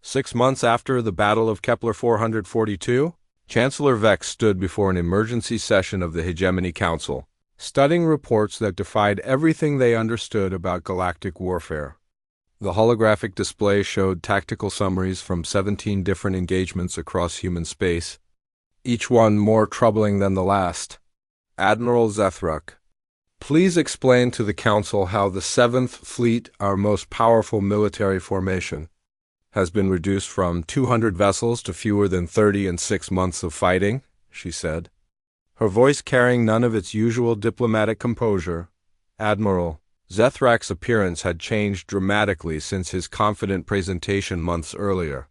6 months after the Battle of Kepler 442, Chancellor Vex stood before an emergency session of the Hegemony Council, studying reports that defied everything they understood about galactic warfare. The holographic display showed tactical summaries from 17 different engagements across human space, each one more troubling than the last. Admiral Zethruck, please explain to the Council how the 7th Fleet, our most powerful military formation, has been reduced from 200 vessels to fewer than 30 in 6 months of fighting, she said, her voice carrying none of its usual diplomatic composure. Admiral Zethruck's appearance had changed dramatically since his confident presentation months earlier.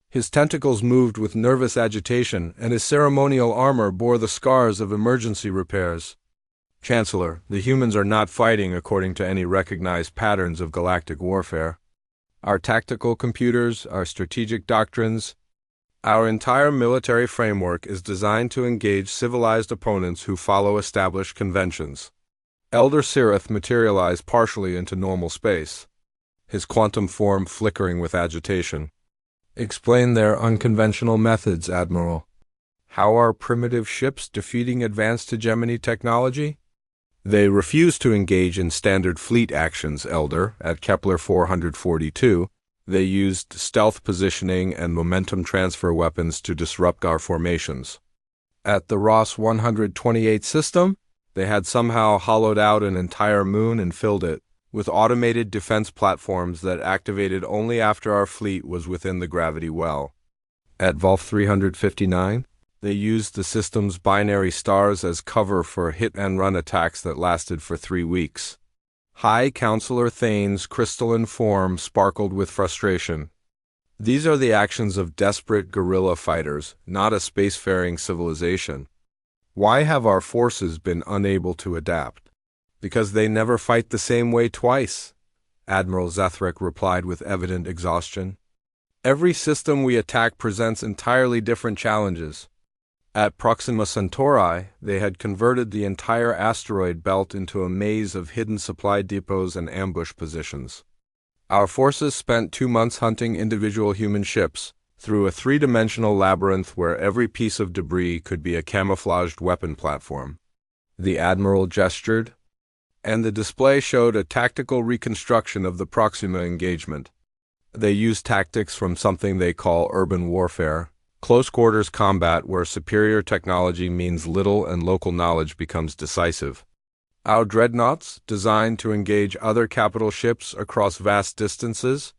His tentacles moved with nervous agitation, and his ceremonial armor bore the scars of emergency repairs. Chancellor, the humans are not fighting according to any recognized patterns of galactic warfare. Our tactical computers, our strategic doctrines, our entire military framework is designed to engage civilized opponents who follow established conventions. Elder Sirith materialized partially into normal space, his quantum form flickering with agitation. Explain their unconventional methods, Admiral. How are primitive ships defeating advanced hegemony technology? They refuse to engage in standard fleet actions, Elder. At Kepler 442, they used stealth positioning and momentum transfer weapons to disrupt our formations. At the Ross 128 system, they had somehow hollowed out an entire moon and filled it with automated defense platforms that activated only after our fleet was within the gravity well. At Volf 359, they used the system's binary stars as cover for hit-and-run attacks that lasted for 3 weeks. High Counselor Thane's crystalline form sparkled with frustration. These are the actions of desperate guerrilla fighters, not a spacefaring civilization. Why have our forces been unable to adapt? Because they never fight the same way twice, Admiral Zethruck replied with evident exhaustion. Every system we attack presents entirely different challenges. At Proxima Centauri, they had converted the entire asteroid belt into a maze of hidden supply depots and ambush positions. Our forces spent 2 months hunting individual human ships through a 3-dimensional labyrinth where every piece of debris could be a camouflaged weapon platform. The Admiral gestured, and the display showed a tactical reconstruction of the Proxima engagement. They used tactics from something they call urban warfare, close-quarters combat where superior technology means little and local knowledge becomes decisive. Our dreadnoughts, designed to engage other capital ships across vast distances,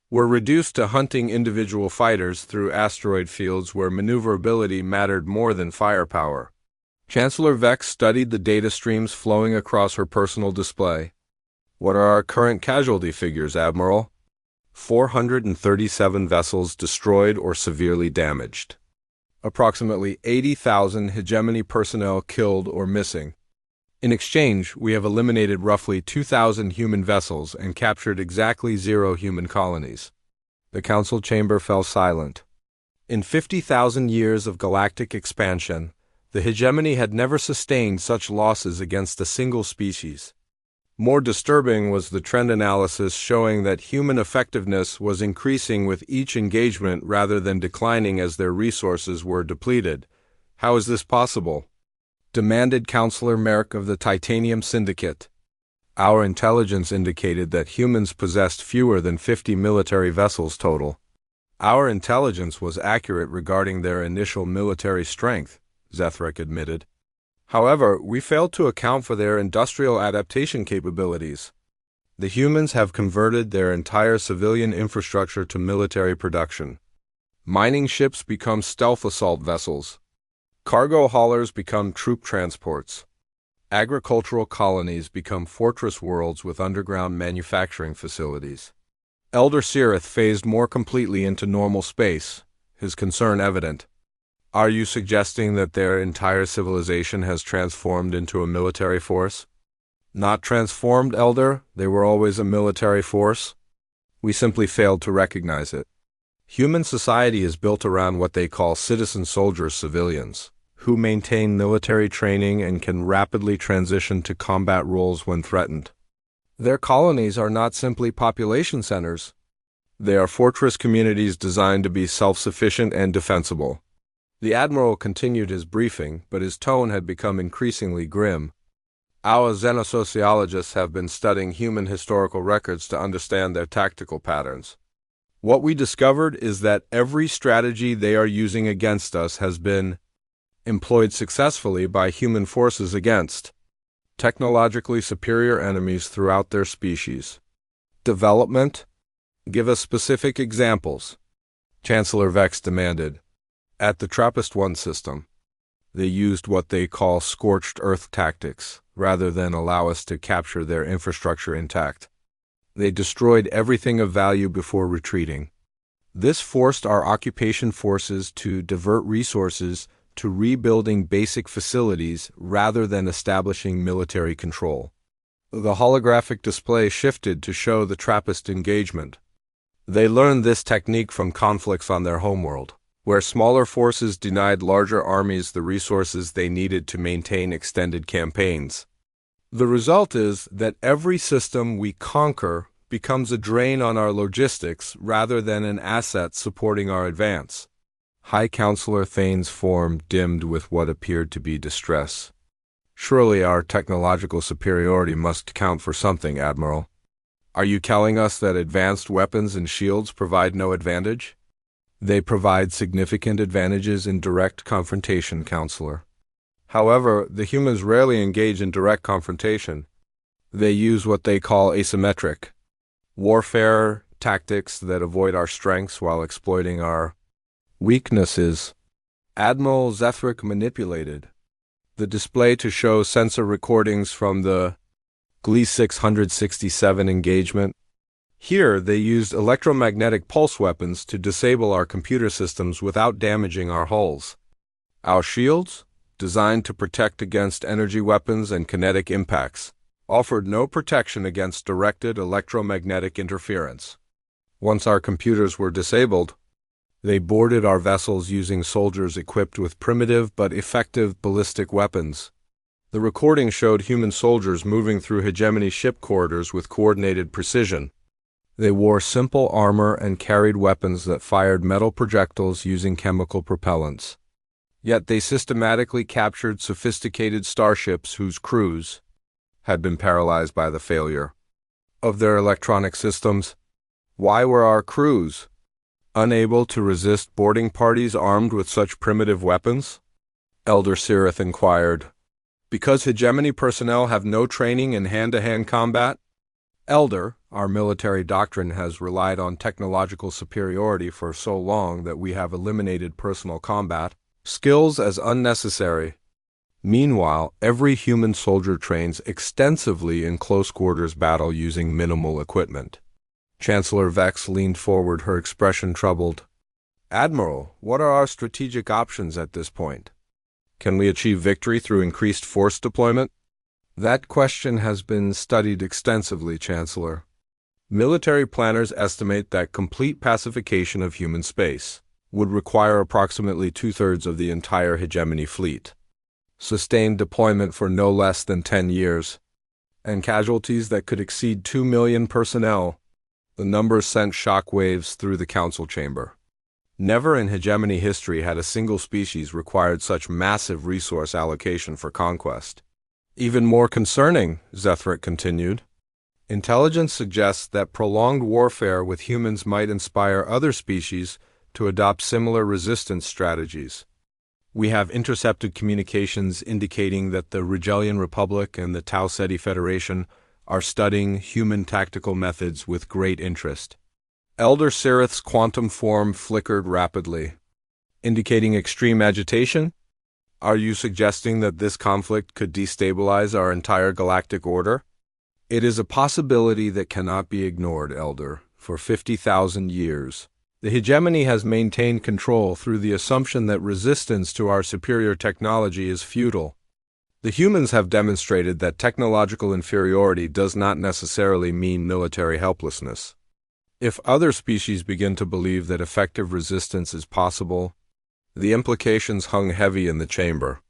were reduced to hunting individual fighters through asteroid fields where maneuverability mattered more than firepower. Chancellor Vex studied the data streams flowing across her personal display. What are our current casualty figures, Admiral? 437 vessels destroyed or severely damaged. Approximately 80,000 hegemony personnel killed or missing. In exchange, we have eliminated roughly 2,000 human vessels and captured exactly 0 human colonies. The council chamber fell silent. In 50,000 years of galactic expansion, the hegemony had never sustained such losses against a single species. More disturbing was the trend analysis showing that human effectiveness was increasing with each engagement rather than declining as their resources were depleted. How is this possible? Demanded Counselor Merck of the Titanium Syndicate. Our intelligence indicated that humans possessed fewer than 50 military vessels total. Our intelligence was accurate regarding their initial military strength, Zethruck admitted. However, we failed to account for their industrial adaptation capabilities. The humans have converted their entire civilian infrastructure to military production. Mining ships become stealth assault vessels. Cargo haulers become troop transports. Agricultural colonies become fortress worlds with underground manufacturing facilities. Elder Sirith phased more completely into normal space, his concern evident. Are you suggesting that their entire civilization has transformed into a military force? Not transformed, Elder. They were always a military force. We simply failed to recognize it. Human society is built around what they call citizen soldiers, civilians, who maintain military training and can rapidly transition to combat roles when threatened. Their colonies are not simply population centers. They are fortress communities designed to be self-sufficient and defensible. The Admiral continued his briefing, but his tone had become increasingly grim. Our xenosociologists have been studying human historical records to understand their tactical patterns. What we discovered is that every strategy they are using against us has been employed successfully by human forces against technologically superior enemies throughout their species. Development? Give us specific examples, Chancellor Vex demanded. At the TRAPPIST-1 system, they used what they call scorched earth tactics, rather than allow us to capture their infrastructure intact. They destroyed everything of value before retreating. This forced our occupation forces to divert resources to rebuilding basic facilities rather than establishing military control. The holographic display shifted to show the TRAPPIST engagement. They learned this technique from conflicts on their homeworld, where smaller forces denied larger armies the resources they needed to maintain extended campaigns. The result is that every system we conquer becomes a drain on our logistics rather than an asset supporting our advance. High Counselor Thane's form dimmed with what appeared to be distress. Surely our technological superiority must count for something, Admiral. Are you telling us that advanced weapons and shields provide no advantage? They provide significant advantages in direct confrontation, Counselor. However, the humans rarely engage in direct confrontation. They use what they call asymmetric warfare tactics that avoid our strengths while exploiting our weaknesses. Admiral Zethric manipulated the display to show sensor recordings from the GLE 667 engagement. Here, they used electromagnetic pulse weapons to disable our computer systems without damaging our hulls. Our shields, designed to protect against energy weapons and kinetic impacts, offered no protection against directed electromagnetic interference. Once our computers were disabled, they boarded our vessels using soldiers equipped with primitive but effective ballistic weapons. The recording showed human soldiers moving through hegemony ship corridors with coordinated precision. They wore simple armor and carried weapons that fired metal projectiles using chemical propellants. Yet they systematically captured sophisticated starships whose crews had been paralyzed by the failure of their electronic systems. Why were our crews unable to resist boarding parties armed with such primitive weapons? Elder Sirith inquired. Because hegemony personnel have no training in hand-to-hand combat? Elder, our military doctrine has relied on technological superiority for so long that we have eliminated personal combat skills as unnecessary. Meanwhile, every human soldier trains extensively in close-quarters battle using minimal equipment. Chancellor Vex leaned forward, her expression troubled. Admiral, what are our strategic options at this point? Can we achieve victory through increased force deployment? That question has been studied extensively, Chancellor. Military planners estimate that complete pacification of human space would require approximately two-thirds of the entire hegemony fleet, sustained deployment for no less than 10 years, and casualties that could exceed 2 million personnel. The numbers sent shock waves through the council chamber. Never in hegemony history had a single species required such massive resource allocation for conquest. Even more concerning, Zethric continued, intelligence suggests that prolonged warfare with humans might inspire other species to adopt similar resistance strategies. We have intercepted communications indicating that the Regellian Republic and the Tau Ceti Federation are studying human tactical methods with great interest. Elder Sirith's quantum form flickered rapidly, indicating extreme agitation. Are you suggesting that this conflict could destabilize our entire galactic order? It is a possibility that cannot be ignored, Elder. For 50,000 years, the hegemony has maintained control through the assumption that resistance to our superior technology is futile. The humans have demonstrated that technological inferiority does not necessarily mean military helplessness. If other species begin to believe that effective resistance is possible, the implications hung heavy in the chamber.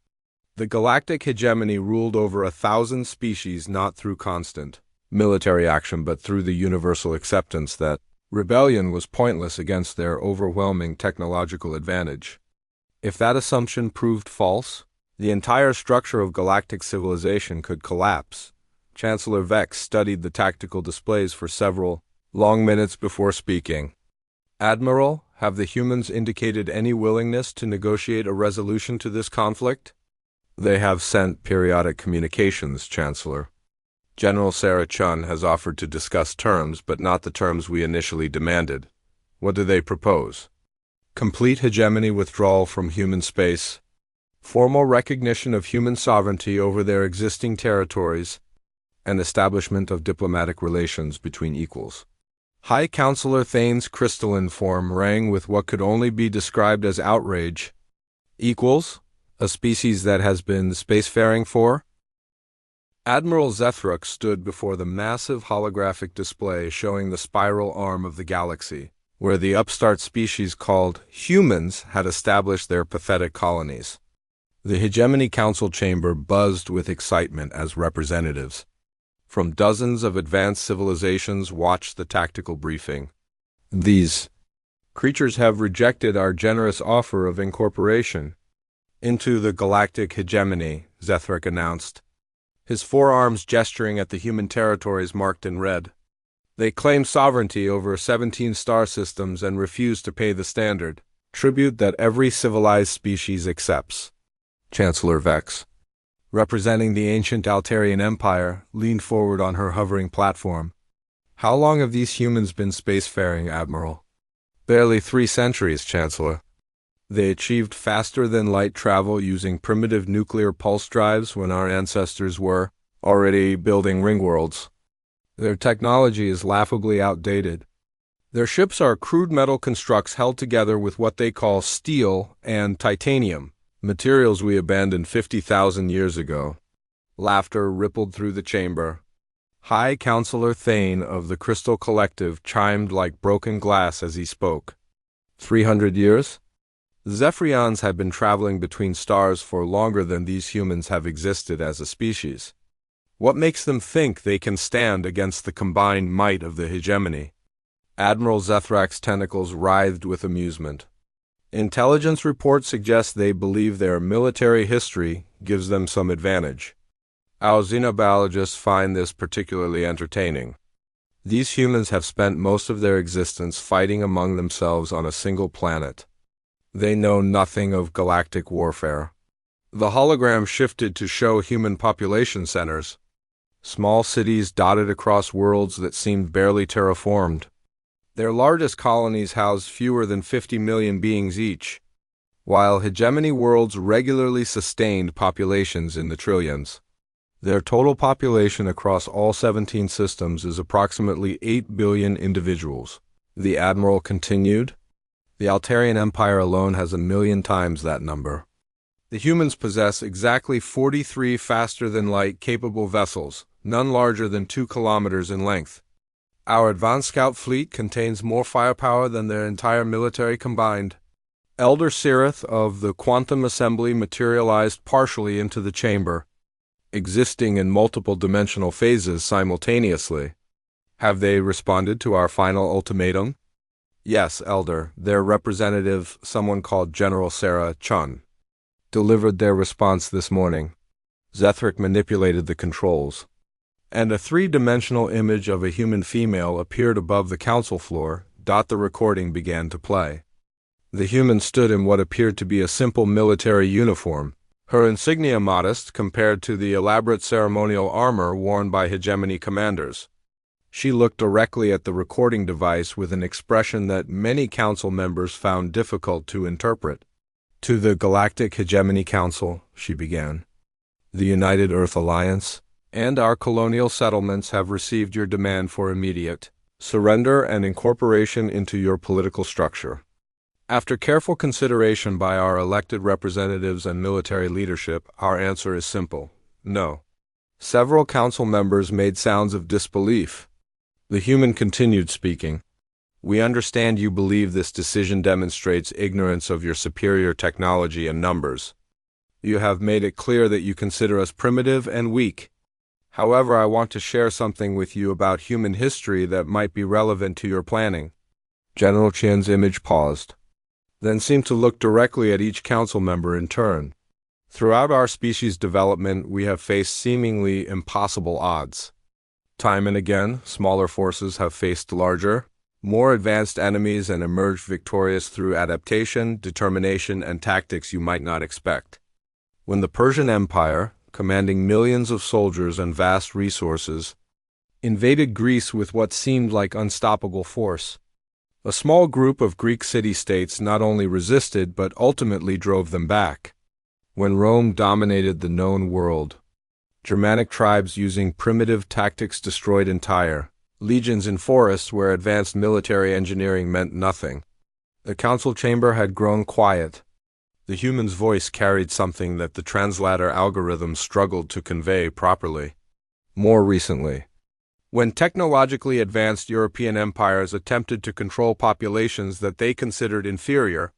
The galactic hegemony ruled over 1,000 species not through constant military action but through the universal acceptance that Rebellion was pointless against their overwhelming technological advantage. If that assumption proved false, the entire structure of galactic civilization could collapse. Chancellor Vex studied the tactical displays for several long minutes before speaking. Admiral, have the humans indicated any willingness to negotiate a resolution to this conflict? They have sent periodic communications, Chancellor. General Sarah Chun has offered to discuss terms, but not the terms we initially demanded. What do they propose? Complete hegemony withdrawal from human space, formal recognition of human sovereignty over their existing territories, and establishment of diplomatic relations between equals. High Counselor Thane's crystalline form rang with what could only be described as outrage. Equals? A species that has been spacefaring for? Admiral Zethruck stood before the massive holographic display showing the spiral arm of the galaxy, where the upstart species called humans had established their pathetic colonies. The Hegemony Council chamber buzzed with excitement as representatives from dozens of advanced civilizations watched the tactical briefing. These creatures have rejected our generous offer of incorporation into the galactic hegemony, Zethruck announced, his forearms gesturing at the human territories marked in red. They claim sovereignty over 17 star systems and refuse to pay the standard tribute that every civilized species accepts. Chancellor Vex, representing the ancient Altarian Empire, leaned forward on her hovering platform. How long have these humans been spacefaring, Admiral? Barely 3 centuries, Chancellor. They achieved faster-than-light travel using primitive nuclear pulse drives when our ancestors were already building ringworlds. Their technology is laughably outdated. Their ships are crude metal constructs held together with what they call steel and titanium, materials we abandoned 50,000 years ago. Laughter rippled through the chamber. High Counselor Thane of the Crystal Collective chimed like broken glass as he spoke. 300 years? Zephyrians have been traveling between stars for longer than these humans have existed as a species. What makes them think they can stand against the combined might of the hegemony? Admiral Zethrak's tentacles writhed with amusement. Intelligence reports suggest they believe their military history gives them some advantage. Our xenobiologists find this particularly entertaining. These humans have spent most of their existence fighting among themselves on a single planet. They know nothing of galactic warfare. The hologram shifted to show human population centers, small cities dotted across worlds that seemed barely terraformed. Their largest colonies housed fewer than 50 million beings each, while hegemony worlds regularly sustained populations in the trillions. Their total population across all 17 systems is approximately 8 billion individuals. The Admiral continued. The Altarian Empire alone has 1 million times that number. The humans possess exactly 43 faster-than-light capable vessels, none larger than 2 kilometers in length. Our advanced scout fleet contains more firepower than their entire military combined. Elder Sirith of the Quantum Assembly materialized partially into the chamber, existing in multiple dimensional phases simultaneously. Have they responded to our final ultimatum? Yes, Elder. Their representative, someone called General Sarah Chun, delivered their response this morning. Zethric manipulated the controls, and a 3-dimensional image of a human female appeared above the council floor. The recording began to play. The human stood in what appeared to be a simple military uniform, her insignia modest compared to the elaborate ceremonial armor worn by hegemony commanders. She looked directly at the recording device with an expression that many council members found difficult to interpret. To the Galactic Hegemony Council, she began. The United Earth Alliance and our colonial settlements have received your demand for immediate surrender and incorporation into your political structure. After careful consideration by our elected representatives and military leadership, our answer is simple: no. Several council members made sounds of disbelief. The human continued speaking. We understand you believe this decision demonstrates ignorance of your superior technology and numbers. You have made it clear that you consider us primitive and weak. However, I want to share something with you about human history that might be relevant to your planning. General Qian's image paused, then seemed to look directly at each council member in turn. Throughout our species' development, we have faced seemingly impossible odds. Time and again, smaller forces have faced larger, more advanced enemies and emerged victorious through adaptation, determination, and tactics you might not expect. When the Persian Empire, commanding millions of soldiers and vast resources, invaded Greece with what seemed like unstoppable force, a small group of Greek city-states not only resisted but ultimately drove them back. When Rome dominated the known world, Germanic tribes using primitive tactics destroyed entire legions in forests where advanced military engineering meant nothing. The council chamber had grown quiet. The human's voice carried something that the translator algorithm struggled to convey properly. More recently, when technologically advanced European empires attempted to control populations that they considered inferior,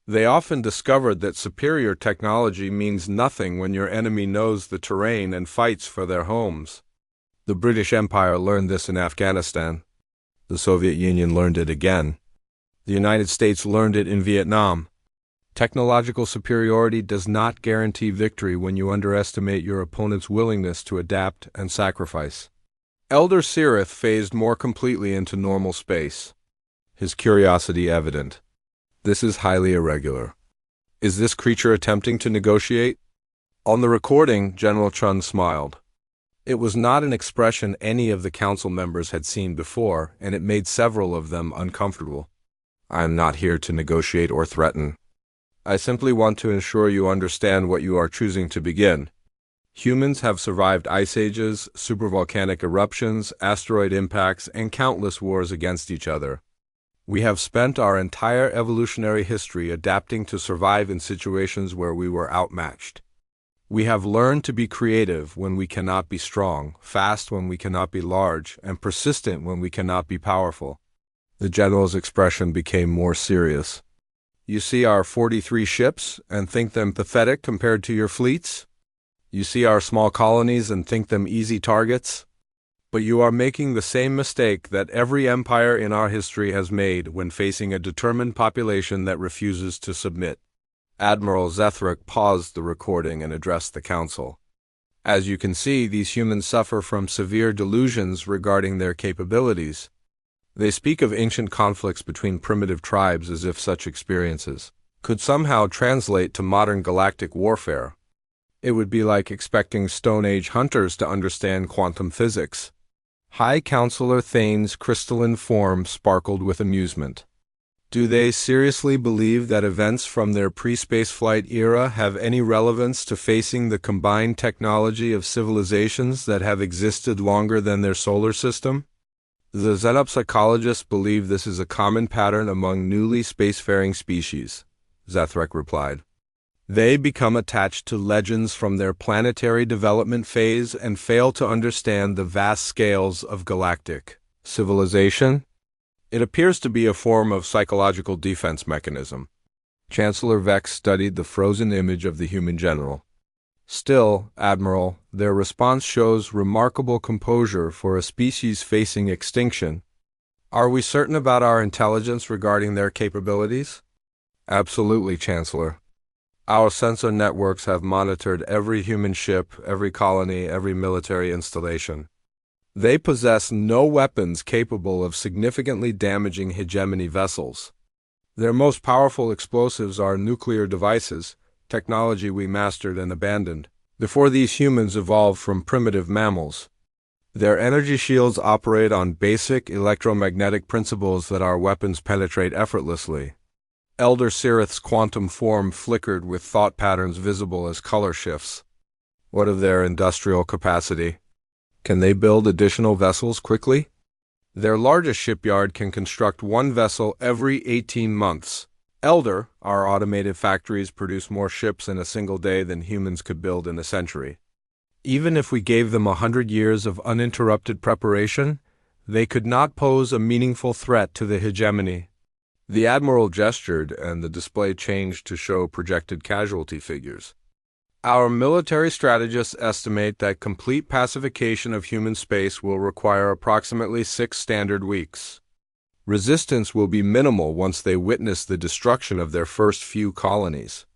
they often discovered that superior technology means nothing when your enemy knows the terrain and fights for their homes. The British Empire learned this in Afghanistan. The Soviet Union learned it again. The United States learned it in Vietnam. Technological superiority does not guarantee victory when you underestimate your opponent's willingness to adapt and sacrifice. Elder Sirith phased more completely into normal space, his curiosity evident. This is highly irregular. Is this creature attempting to negotiate? On the recording, General Chun smiled. It was not an expression any of the council members had seen before, and it made several of them uncomfortable. I am not here to negotiate or threaten. I simply want to ensure you understand what you are choosing to begin. Humans have survived ice ages, supervolcanic eruptions, asteroid impacts, and countless wars against each other. We have spent our entire evolutionary history adapting to survive in situations where we were outmatched. We have learned to be creative when we cannot be strong, fast when we cannot be large, and persistent when we cannot be powerful. The general's expression became more serious. You see our 43 ships and think them pathetic compared to your fleets? You see our small colonies and think them easy targets? But you are making the same mistake that every empire in our history has made when facing a determined population that refuses to submit. Admiral Zethric paused the recording and addressed the council. As you can see, these humans suffer from severe delusions regarding their capabilities. They speak of ancient conflicts between primitive tribes as if such experiences could somehow translate to modern galactic warfare. It would be like expecting Stone Age hunters to understand quantum physics. High Counselor Thane's crystalline form sparkled with amusement. Do they seriously believe that events from their pre-spaceflight era have any relevance to facing the combined technology of civilizations that have existed longer than their solar system? The xenopsychologists believe this is a common pattern among newly spacefaring species, Zethric replied. They become attached to legends from their planetary development phase and fail to understand the vast scales of galactic civilization. It appears to be a form of psychological defense mechanism. Chancellor Vex studied the frozen image of the human general. Still, Admiral, their response shows remarkable composure for a species facing extinction. Are we certain about our intelligence regarding their capabilities? Absolutely, Chancellor. Our sensor networks have monitored every human ship, every colony, every military installation. They possess no weapons capable of significantly damaging hegemony vessels. Their most powerful explosives are nuclear devices, technology we mastered and abandoned before these humans evolved from primitive mammals. Their energy shields operate on basic electromagnetic principles that our weapons penetrate effortlessly. Elder Sirith's quantum form flickered with thought patterns visible as color shifts. What of their industrial capacity? Can they build additional vessels quickly? Their largest shipyard can construct one vessel every 18 months. Elder, our automated factories produce more ships in a single day than humans could build in a century. Even if we gave them 100 years of uninterrupted preparation, they could not pose a meaningful threat to the hegemony. The Admiral gestured, and the display changed to show projected casualty figures. Our military strategists estimate that complete pacification of human space will require approximately 6 standard weeks. Resistance will be minimal once they witness the destruction of their first few colonies.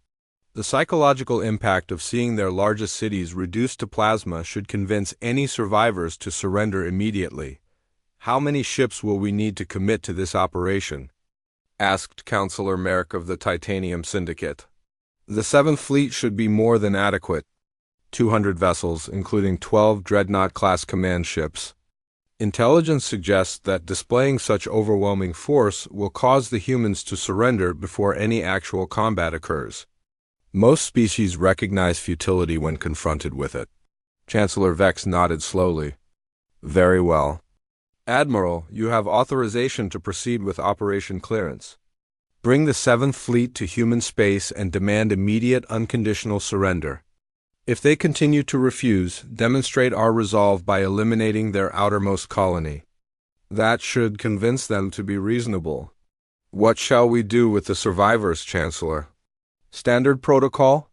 The psychological impact of seeing their largest cities reduced to plasma should convince any survivors to surrender immediately. How many ships will we need to commit to this operation? Asked Counselor Merrick of the Titanium Syndicate. The 7th Fleet should be more than adequate. 200 vessels, including 12 Dreadnought-class command ships. Intelligence suggests that displaying such overwhelming force will cause the humans to surrender before any actual combat occurs. Most species recognize futility when confronted with it. Chancellor Vex nodded slowly. Very well. Admiral, you have authorization to proceed with Operation Clearance. Bring the 7th Fleet to human space and demand immediate unconditional surrender. If they continue to refuse, demonstrate our resolve by eliminating their outermost colony. That should convince them to be reasonable. What shall we do with the survivors, Chancellor? Standard protocol?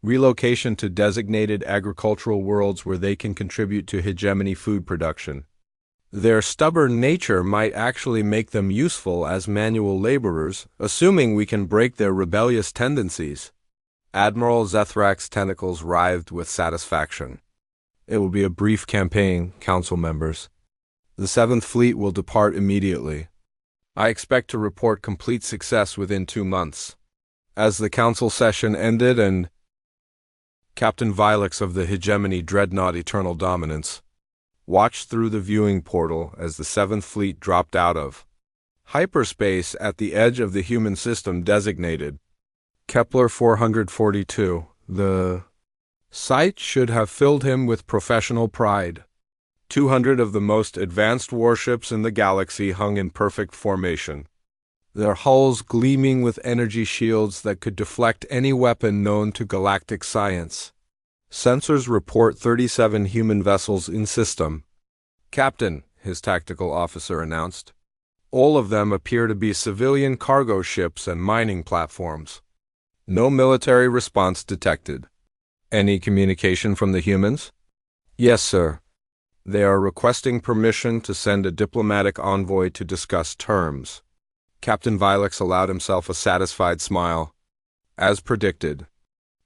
Relocation to designated agricultural worlds where they can contribute to hegemony food production. Their stubborn nature might actually make them useful as manual laborers, assuming we can break their rebellious tendencies. Admiral Zethrak's tentacles writhed with satisfaction. It will be a brief campaign, Council members. The 7th Fleet will depart immediately. I expect to report complete success within 2 months. As the council session ended and Captain Vilux of the Hegemony Dreadnought Eternal Dominance watched through the viewing portal as the 7th Fleet dropped out of hyperspace at the edge of the human system designated Kepler 442, the sight should have filled him with professional pride. 200 of the most advanced warships in the galaxy hung in perfect formation, their hulls gleaming with energy shields that could deflect any weapon known to galactic science. Sensors report 37 human vessels in system. Captain, his tactical officer announced. All of them appear to be civilian cargo ships and mining platforms. No military response detected. Any communication from the humans? Yes, sir. They are requesting permission to send a diplomatic envoy to discuss terms. Captain Vilux allowed himself a satisfied smile. As predicted,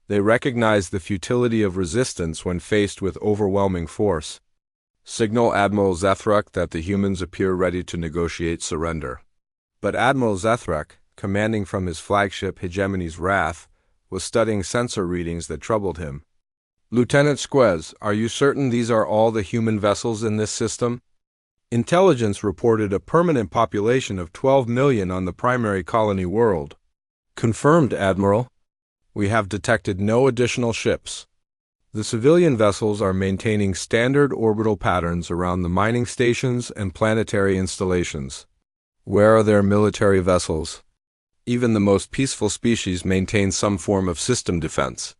they recognize the futility of resistance when faced with overwhelming force. Signal Admiral Zethrak that the humans appear ready to negotiate surrender. But Admiral Zethrak, commanding from his flagship Hegemony's Wrath, was studying sensor readings that troubled him. Lieutenant Squez, are you certain these are all the human vessels in this system? Intelligence reported a permanent population of 12 million on the primary colony world. Confirmed, Admiral. We have detected no additional ships. The civilian vessels are maintaining standard orbital patterns around the mining stations and planetary installations. Where are their military vessels? Even the most peaceful species maintain some form of system defense.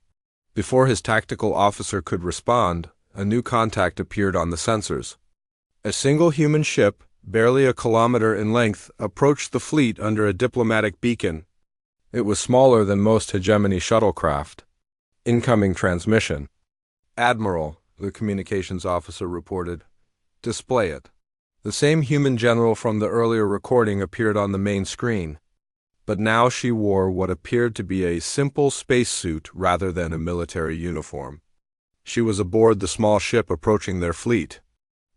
Before his tactical officer could respond, a new contact appeared on the sensors. A single human ship, barely a kilometer in length, approached the fleet under a diplomatic beacon. It was smaller than most Hegemony shuttlecraft. Incoming transmission. Admiral, the communications officer reported. Display it. The same human general from the earlier recording appeared on the main screen, but now she wore what appeared to be a simple spacesuit rather than a military uniform. She was aboard the small ship approaching their fleet.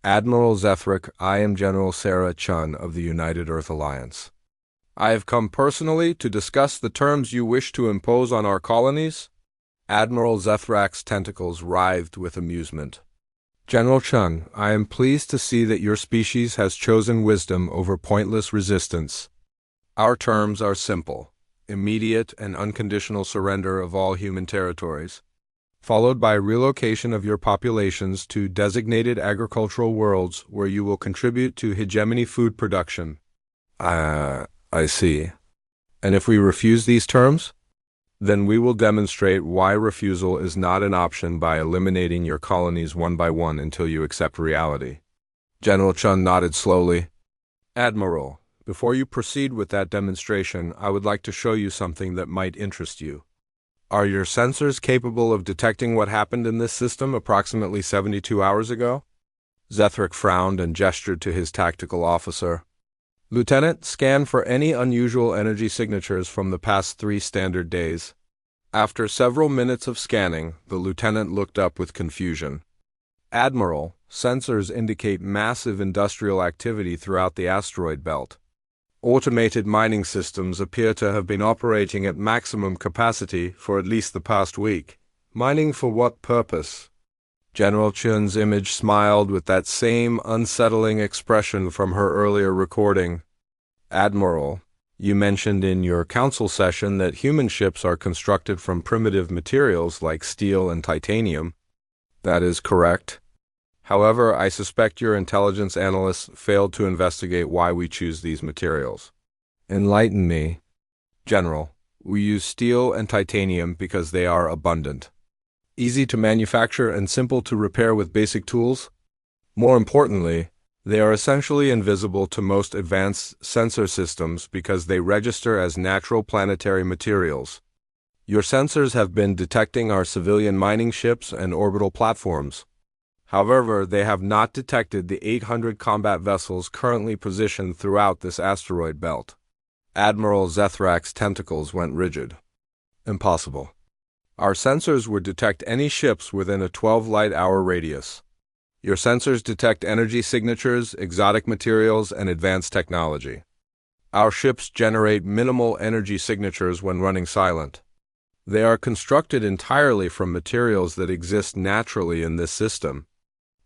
Admiral Zethrak, I am General Sarah Chun of the United Earth Alliance. I have come personally to discuss the terms you wish to impose on our colonies. Admiral Zethrak's tentacles writhed with amusement. General Chun, I am pleased to see that your species has chosen wisdom over pointless resistance. Our terms are simple: immediate and unconditional surrender of all human territories, followed by relocation of your populations to designated agricultural worlds where you will contribute to hegemony food production. I see. And if we refuse these terms? Then we will demonstrate why refusal is not an option by eliminating your colonies one by one until you accept reality. General Chun nodded slowly. Admiral, before you proceed with that demonstration, I would like to show you something that might interest you. Are your sensors capable of detecting what happened in this system approximately 72 hours ago? Zethrak frowned and gestured to his tactical officer. Lieutenant, scan for any unusual energy signatures from the past 3 standard days. After several minutes of scanning, the lieutenant looked up with confusion. Admiral, sensors indicate massive industrial activity throughout the asteroid belt. Automated mining systems appear to have been operating at maximum capacity for at least the past week. Mining for what purpose? General Chun's image smiled with that same unsettling expression from her earlier recording. Admiral, you mentioned in your council session that human ships are constructed from primitive materials like steel and titanium. That is correct. However, I suspect your intelligence analysts failed to investigate why we choose these materials. Enlighten me. General, we use steel and titanium because they are abundant, easy to manufacture and simple to repair with basic tools. More importantly, they are essentially invisible to most advanced sensor systems because they register as natural planetary materials. Your sensors have been detecting our civilian mining ships and orbital platforms. However, they have not detected the 800 combat vessels currently positioned throughout this asteroid belt. Admiral Zethrak's tentacles went rigid. Impossible. Our sensors would detect any ships within a 12 light-hour radius. Your sensors detect energy signatures, exotic materials, and advanced technology. Our ships generate minimal energy signatures when running silent. They are constructed entirely from materials that exist naturally in this system.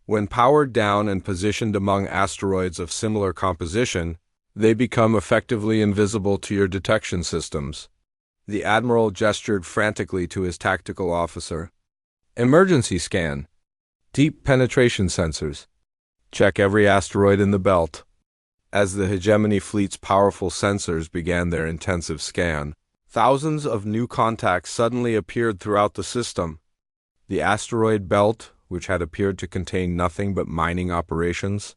When powered down and positioned among asteroids of similar composition, they become effectively invisible to your detection systems. The Admiral gestured frantically to his tactical officer. Emergency scan. Deep penetration sensors. Check every asteroid in the belt. As the Hegemony fleet's powerful sensors began their intensive scan, thousands of new contacts suddenly appeared throughout the system. The asteroid belt, which had appeared to contain nothing but mining operations,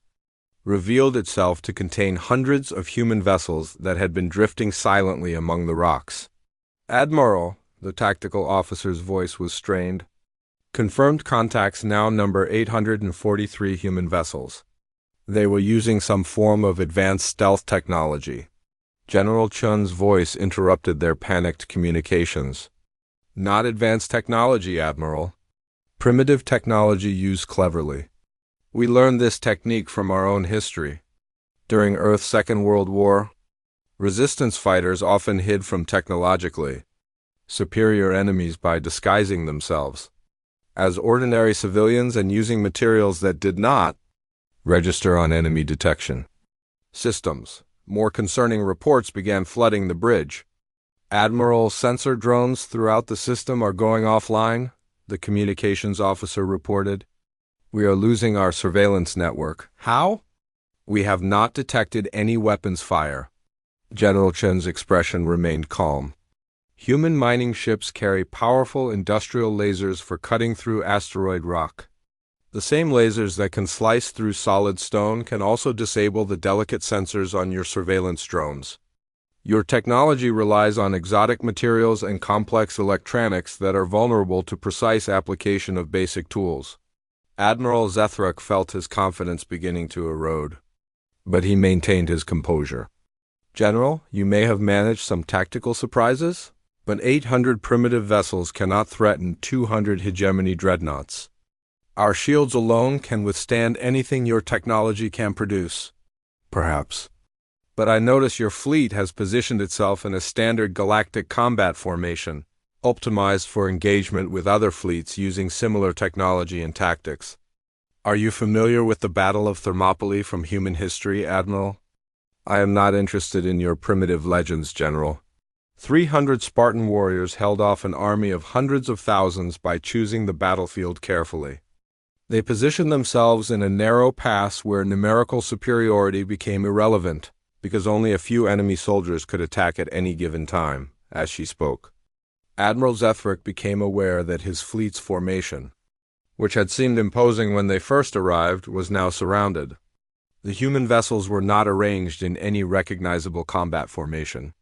revealed itself to contain hundreds of human vessels that had been drifting silently among the rocks. Admiral, the tactical officer's voice was strained. Confirmed contacts now number 843 human vessels. They were using some form of advanced stealth technology. General Chun's voice interrupted their panicked communications. Not advanced technology, Admiral. Primitive technology used cleverly. We learned this technique from our own history. During Earth's Second World War, resistance fighters often hid from technologically superior enemies by disguising themselves as ordinary civilians and using materials that did not register on enemy detection systems. More concerning reports began flooding the bridge. Admiral, sensor drones throughout the system are going offline, the communications officer reported. We are losing our surveillance network. How? We have not detected any weapons fire. General Chen's expression remained calm. Human mining ships carry powerful industrial lasers for cutting through asteroid rock. The same lasers that can slice through solid stone can also disable the delicate sensors on your surveillance drones. Your technology relies on exotic materials and complex electronics that are vulnerable to precise application of basic tools. Admiral Zethrak felt his confidence beginning to erode, but he maintained his composure. General, you may have managed some tactical surprises, but 800 primitive vessels cannot threaten 200 hegemony dreadnoughts. Our shields alone can withstand anything your technology can produce. Perhaps. But I notice your fleet has positioned itself in a standard galactic combat formation, optimized for engagement with other fleets using similar technology and tactics. Are you familiar with the Battle of Thermopylae from human history, Admiral? I am not interested in your primitive legends, General. 300 Spartan warriors held off an army of hundreds of thousands by choosing the battlefield carefully. They positioned themselves in a narrow pass where numerical superiority became irrelevant, because only a few enemy soldiers could attack at any given time. As she spoke, Admiral Zethrak became aware that his fleet's formation, which had seemed imposing when they first arrived, was now surrounded. The human vessels were not arranged in any recognizable combat formation.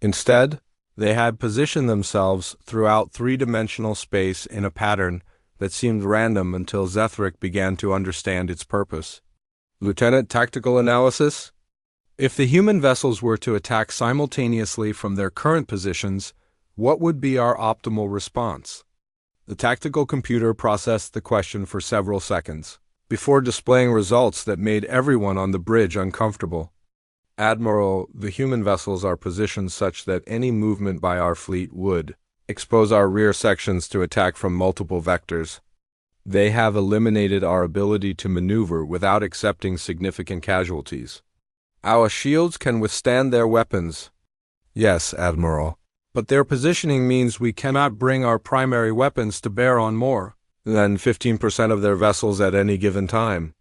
Instead, they had positioned themselves throughout three-dimensional space in a pattern that seemed random until Zethrak began to understand its purpose. Lieutenant, tactical analysis? If the human vessels were to attack simultaneously from their current positions, what would be our optimal response? The tactical computer processed the question for several seconds, before displaying results that made everyone on the bridge uncomfortable. Admiral, the human vessels are positioned such that any movement by our fleet would expose our rear sections to attack from multiple vectors. They have eliminated our ability to maneuver without accepting significant casualties. Our shields can withstand their weapons. Yes, Admiral. But their positioning means we cannot bring our primary weapons to bear on more than 15% of their vessels at any given time.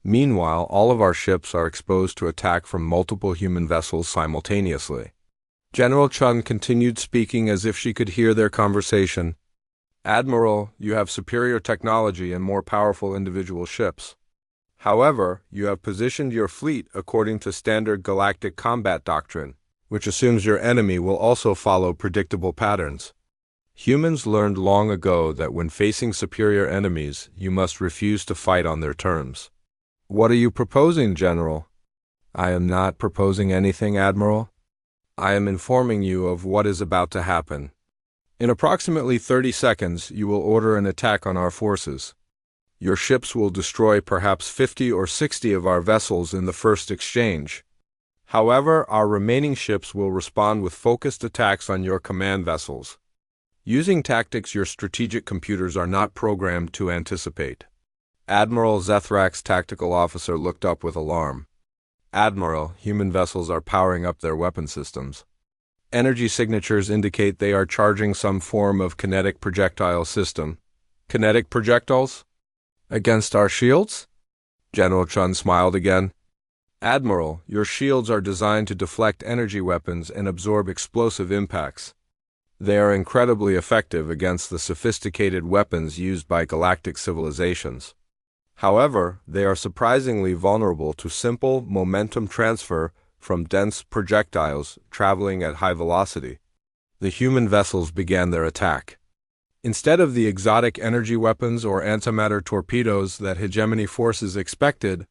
Meanwhile, all of our ships are exposed to attack from multiple human vessels simultaneously. General Chun continued speaking as if she could hear their conversation. Admiral, you have superior technology and more powerful individual ships. However, you have positioned your fleet according to standard galactic combat doctrine, which assumes your enemy will also follow predictable patterns. Humans learned long ago that when facing superior enemies, you must refuse to fight on their terms. What are you proposing, General? I am not proposing anything, Admiral. I am informing you of what is about to happen. In approximately 30 seconds, you will order an attack on our forces. Your ships will destroy perhaps 50 or 60 of our vessels in the first exchange. However, our remaining ships will respond with focused attacks on your command vessels, using tactics your strategic computers are not programmed to anticipate. Admiral Zethrak's tactical officer looked up with alarm. Admiral, human vessels are powering up their weapon systems. Energy signatures indicate they are charging some form of kinetic projectile system. Kinetic projectiles? Against our shields? General Chun smiled again. Admiral, your shields are designed to deflect energy weapons and absorb explosive impacts. They are incredibly effective against the sophisticated weapons used by galactic civilizations. However, they are surprisingly vulnerable to simple momentum transfer from dense projectiles traveling at high velocity. The human vessels began their attack. Instead of the exotic energy weapons or antimatter torpedoes that hegemony forces expected,